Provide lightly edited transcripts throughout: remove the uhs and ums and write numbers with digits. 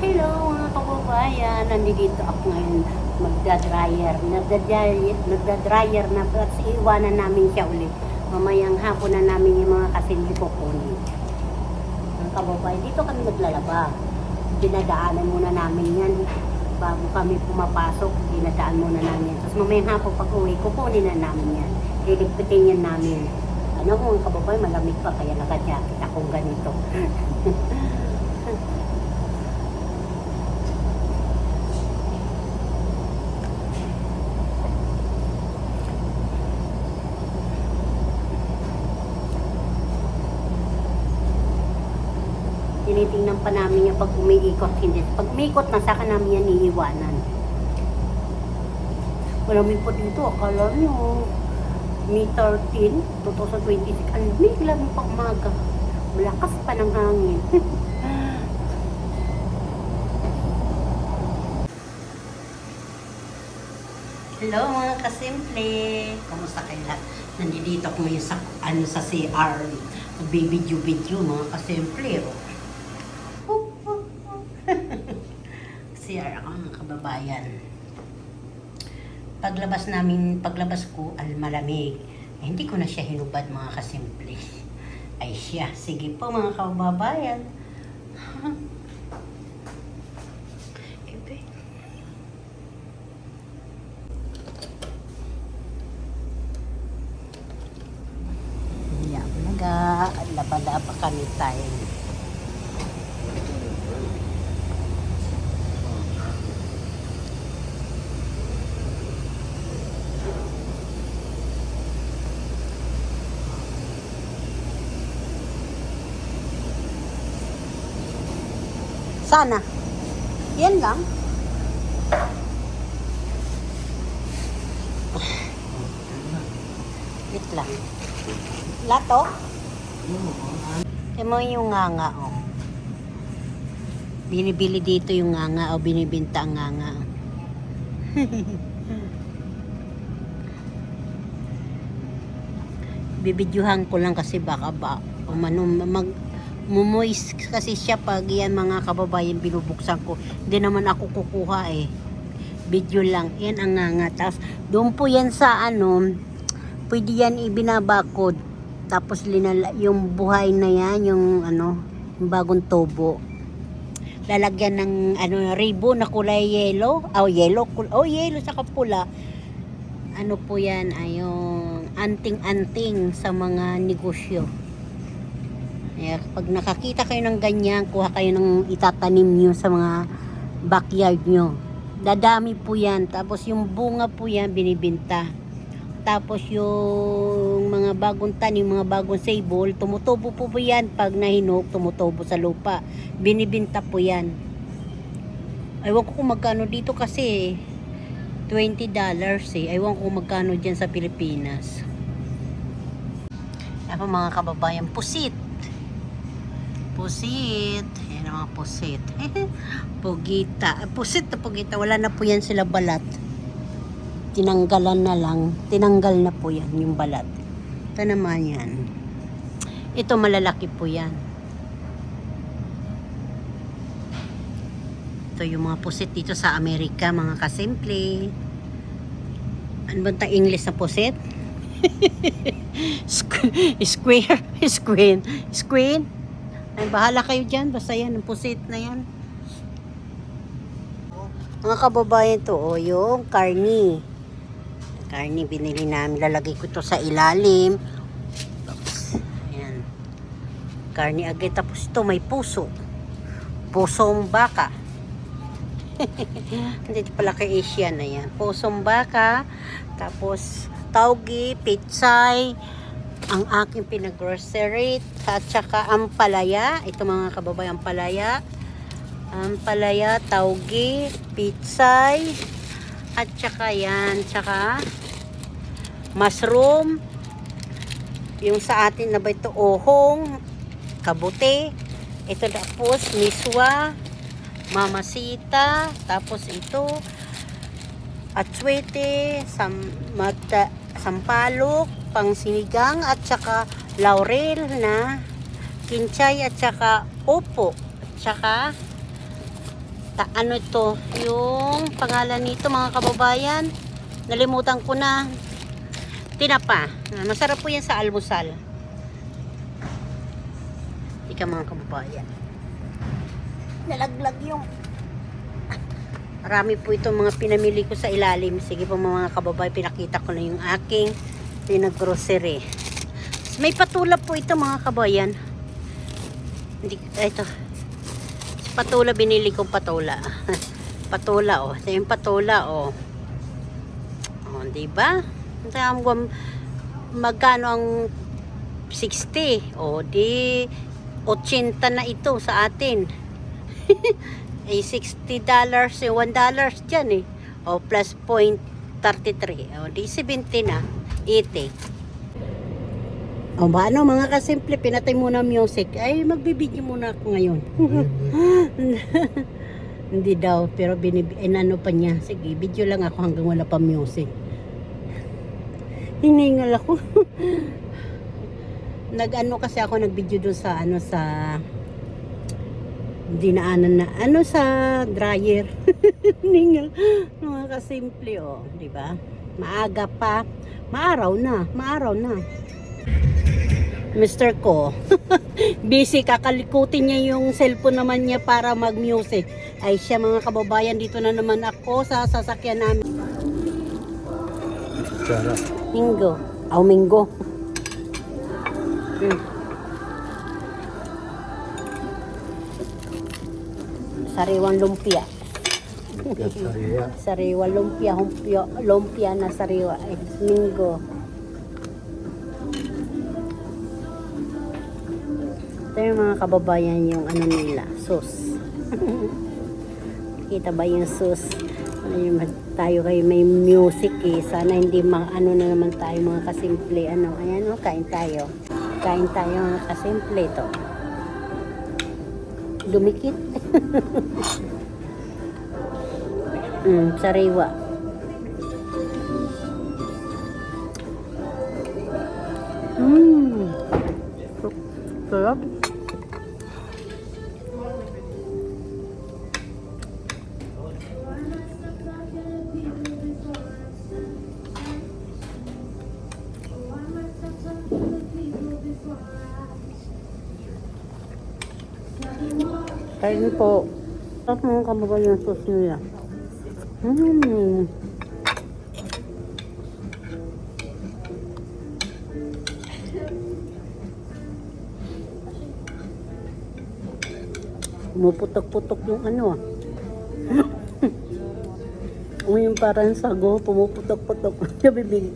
Hello mga kababayan, nandito ako ngayon nagda-dryer na at iiwanan namin siya ulit. Mamayang hapon na namin yung mga kasindi ko kunin. Mga kababayan, dito kami naglalaba. Dinadaanan muna namin yan. Bago kami pumapasok, dinadaan muna namin yan. Tapos mamayang hapon pag uwi, kukunin na namin yan. Liligpitin yan namin. Ano kung kababayan, malamig pa kaya naka-jacket akong ganito. Tinitingnan pa namin yan pag umiikot, hindi. Pag umiikot na, saka namin yan iiwanan. Malamig po dito, akala nyo, May 13, 2026, ang lamig pa umaga. Malakas pa ng hangin. Hello mga kasimple! Kamusta kayo lahat? Nandito ako ngayon sa, sa CR. Video mga kasimple. CR ako mga kababayan. Paglabas ko, malamig. Hindi ko na siya hinubad mga kasimple. Ay siya, sige po mga kababayan. Laba-laba kami tayo. Sana. Yan lang. Wait lang. Lato? Ito mo yung nganga, oh. Binibili dito yung nganga, o binibinta ang nganga. Bibidyuhan ko lang kasi baka mumuis kasi siya pag yan mga kababayan binubuksan ko. Hindi naman ako kukuha eh. Video lang. Yan ang nganga. Tapos doon po yan sa pwede yan ibinabakod. Tapos yung buhay na yan, yung yung bagong tubo. Lalagyan ng ribbon na kulay yellow. Yellow saka pula. Ano po yan, yung anting-anting sa mga negosyo. Pag nakakita kayo ng ganyan, kuha kayo ng itatanim nyo sa mga backyard nyo. Dadami po yan. Tapos yung bunga po yan, binibinta. Tapos yung mga bagong tanim, mga bagong sable, tumutubo po yan. Pag nahinog, tumutubo sa lupa. Binibinta po yan. Ewan ko kung magkano dito kasi $20 eh. Ewan ko kung magkano dyan sa Pilipinas. Ako mga kababayan, pusit. Pusit. Ayan ang mga pusit. Pugita. Pusit na pugita. Wala na po yan sila balat. Tinanggalan na lang. Tinanggal na po yan yung balat. Ito naman yan. Ito malalaki po yan. Ito yung mga pusit dito sa Amerika, mga kasimple. Ano ba ang English na pusit? Square. Ay, bahala kayo dyan. Basta yan, ang pusit na yan. Mga kababayan to, yung karni. Karni binili namin. Lalagay ko ito sa ilalim. Tapos, ayan. Karni agad. Tapos ito may puso. Pusong baka. Hindi pala kay Asian na yan. Pusong baka. Tapos, taugi, pitsay. Ang aking pinag-grocery. At saka ampalaya. Ito mga kababayan, ampalaya. Ampalaya, taugi, pitsay. At saka yan, saka mushroom. Yung sa atin na ba ito, ohong, kabuti. Ito tapos, miswa, mamasita. Tapos ito, atswete, sampalok, pang sinigang, at saka laurel na kinchay, at saka upo. At saka Ano ito? Yung pangalan nito mga kababayan. Nalimutan ko na. Tinapa. Masarap po yan sa almusal. Ika mga kababayan. Nalaglag yung marami po itong mga pinamili ko sa ilalim. Sige po mga kababayan, pinakita ko na yung aking pinag-grocery. May patula po ito mga kababayan. Ito. Patula, binili kong patula. Patula, oh. Ito yung patula, oh. Oh, diba? Magkano ang 60? Oh, di 80 na ito sa atin. Eh, $60, $1 dyan eh. O, plus 0.33. O, di 70 na. 80. O, ba, ano, mga kasimple, pinatay muna music. Ay, magbibideo muna ako ngayon. Hindi daw, pero ano pa niya. Sige, video lang ako hanggang wala pa music. Hiningal ako. Nag-ano kasi ako, nag-video doon sa, sa dinaanan na sa dryer. Ningal. Mga kasimple, oh, di ba? Maaga pa, maaraw na. Mr. ko busy, kakalikutin niya yung cellphone naman niya para mag-music. Ay siya mga kababayan, dito na naman ako sa sasakyan namin. Minggo. Minggo. Sariwang lumpia. Sariwa lumpia na sariwa. Minggo. Ito yung mga kababayan, yung ano nila, sauce. Kita ba yung sauce? Tayo kayo may music eh. Sana hindi ano na naman tayo mga kasimple. Ayan o, kain tayo. Kain tayo mga kasimple to. Dumikit. Sariwa. Sarap. Kain po. Sarap mga kababayan yung sauce nila. Pumuputok-putok yung ano. Yung parang sago, pumuputok-putok sa bibig.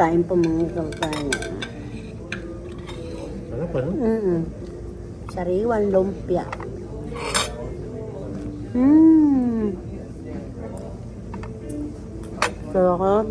Kain po mga kababayan. Sarap ano? Sariwan lumpia. Sarap.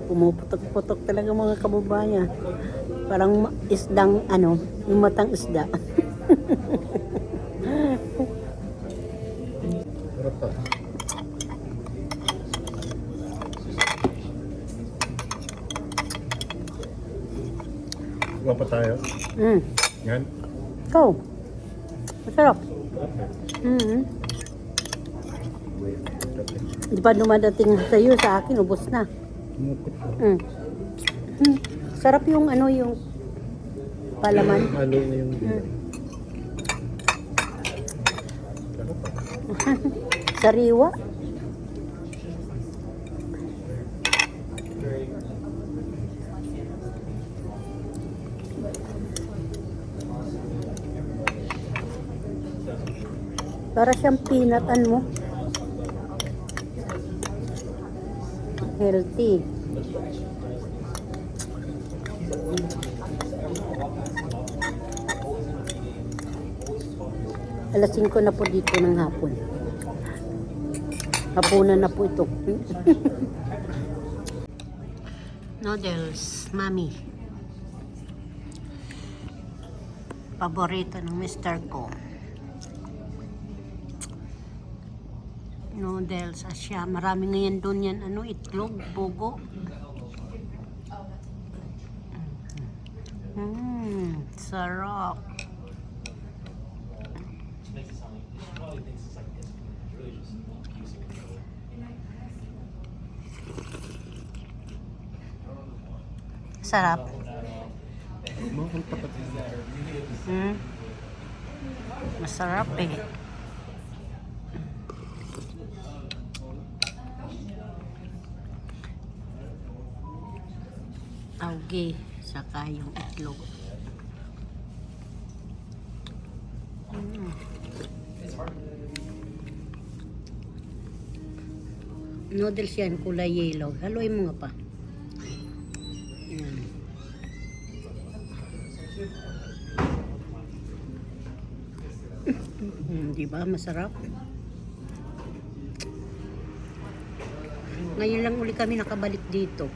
Pumuputok-putok talaga mga kababayan. Parang isdang yung matang isda. Sarap pa. Kuha pa tayo. Yan. Ikaw. Masarap. Di ba dumadating sa iyo, sa akin, ubos na. Sarap yung yung palaman. Halo na yung sarap pa. Sariwa. Para siyang peanut mo. Healthy. Alas 5 na po dito ng hapon. Hapunan na po ito. Noodles, mami. Paborito ng mister ko. Noodles, asya. Marami ngayon doon yan. Ano, itlog, bugo. Sarap. Makes it sound like she probably thinks it's like this, but it's really just using control. Sarap. Huwag mo akong patatin. Masarap eh. Tauge, saka yung itlog. Noodles yan, kulay yellow. Haluin mo nga pa. Yan. Di ba? Masarap. Ngayon lang uli kami nakabalik dito.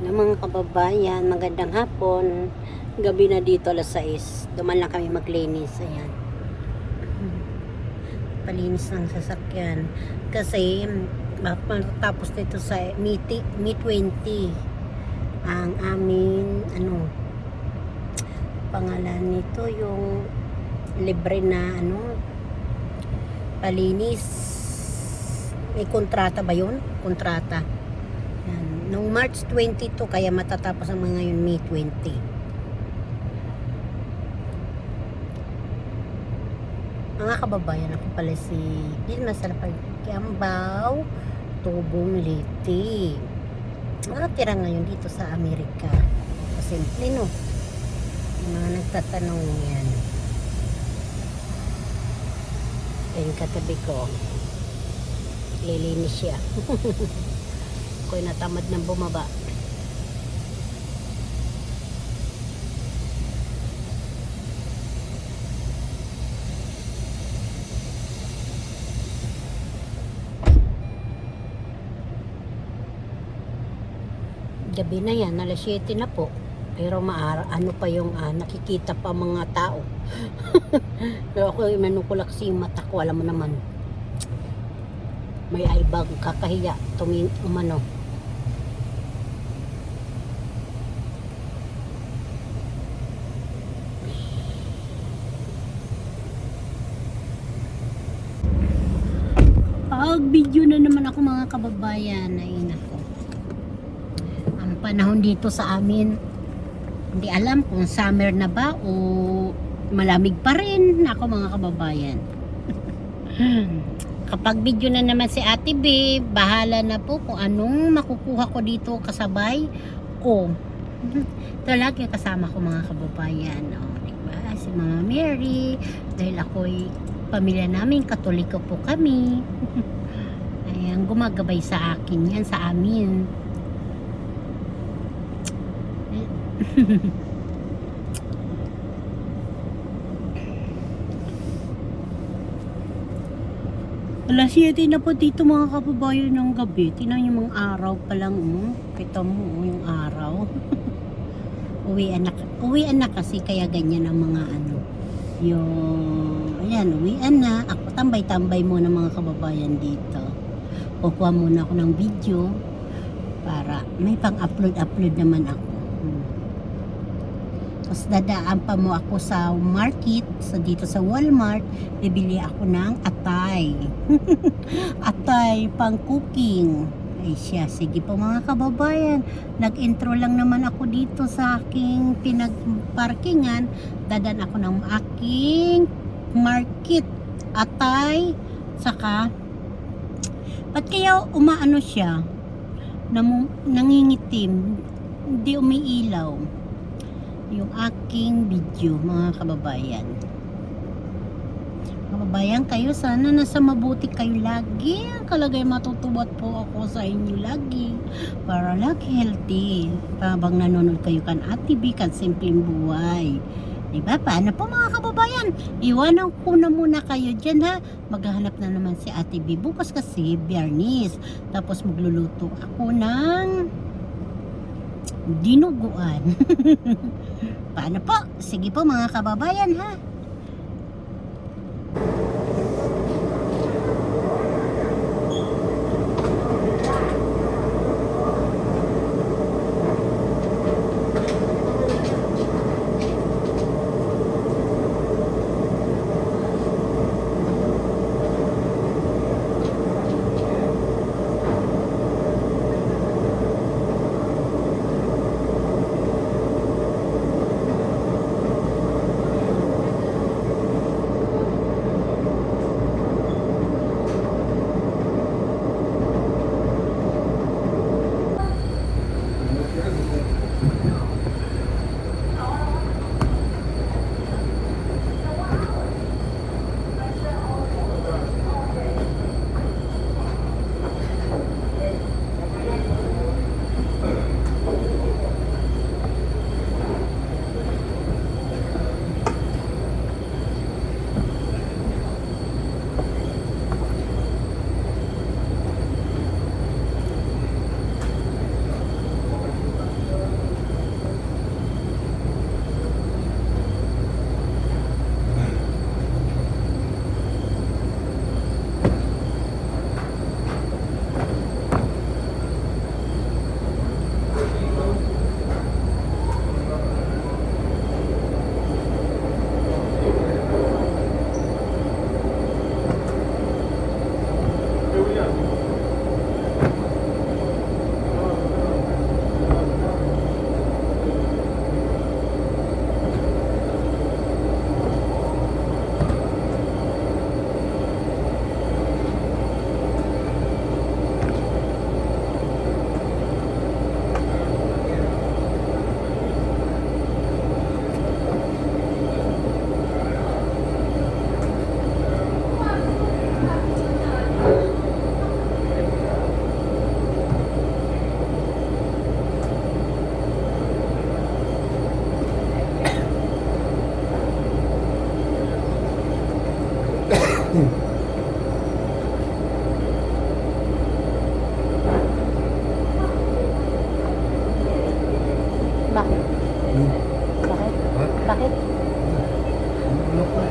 ng mga kababayan, magandang hapon. Gabi na dito, alas 6. Duman lang kami maglinis. Ayan. Palinis ng sasakyan. Kasi, matapos nito sa Mi 20. Ang aming, pangalan nito, yung libre na, palinis. May kontrata ba yun? Kontrata. Yan. Noong March 22, kaya matatapos ang mga yun May 20. Mga kababayan, ako pala si Dilma Salapag Kiambaw, Tubong Liti. Nakatira ngayon dito sa Amerika. Simple, no? Yung mga nagtatanong yan. Yung katabi ko, lilinis siya. Ako'y natamad ng bumaba. Gabi na yan, alas 7 na po. Pero ano pa yung nakikita pa mga tao. Pero ako manukulak si mata ko, alam mo naman. May aibag, kakahiya, umano. Video na naman ako mga kababayan. Ay nako. Ang panahon dito sa amin, hindi alam kung summer na ba o malamig pa rin. Ako mga kababayan. Kapag video na naman si Ate B, bahala na po kung anong makukuha ko dito kasabay ko. Ito lagi kasama ko mga kababayan. O, diba? Si Mama Mary, dahil ako'y pamilya namin, Katoliko po kami. Ayan, gumagabay sa akin yan, sa amin. Alas 7 na po dito mga kababayan ng gabi. Tingnan yung mga araw pa lang. Kita mo yung araw. Uwian na kasi kaya ganyan ang mga ayan, uwian na. Ako tambay-tambay muna mga kababayan dito. Kukuha muna ako ng video para may pang-upload naman ako. Tapos dadaan pa mo ako sa market, dito sa Walmart, bibili ako ng atay. Atay pang cooking. Ay siya, sige po mga kababayan, nag-intro lang naman ako dito sa aking pinagparkingan. Dadan ako ng aking market, atay, saka ba't kaya umaano siya, nangingitim, hindi umiilaw yung aking video mga kababayan. Kababayan kayo, sana nasa mabuti kayo lagi. Kalagay matutuwat po ako sa inyo lagi para lagi healthy habang nanonood kayo kan Ate B, kan Simpleng Buhay. Diba? Paano po mga kababayan? Iwanan ko na muna kayo dyan ha. Maghahanap na naman si Ate B. Bukas kasi Biyernes. Tapos magluluto ako ng dinuguan. Paano po? Sige po mga kababayan ha. Bakit? Bakit? Ha? Bakit? Ano pa?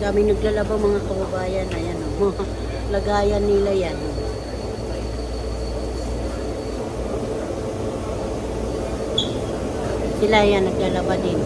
Dami naglalaba mga kababayan. Ayan o. Lagayan nila yan. Sila yan naglalaba din.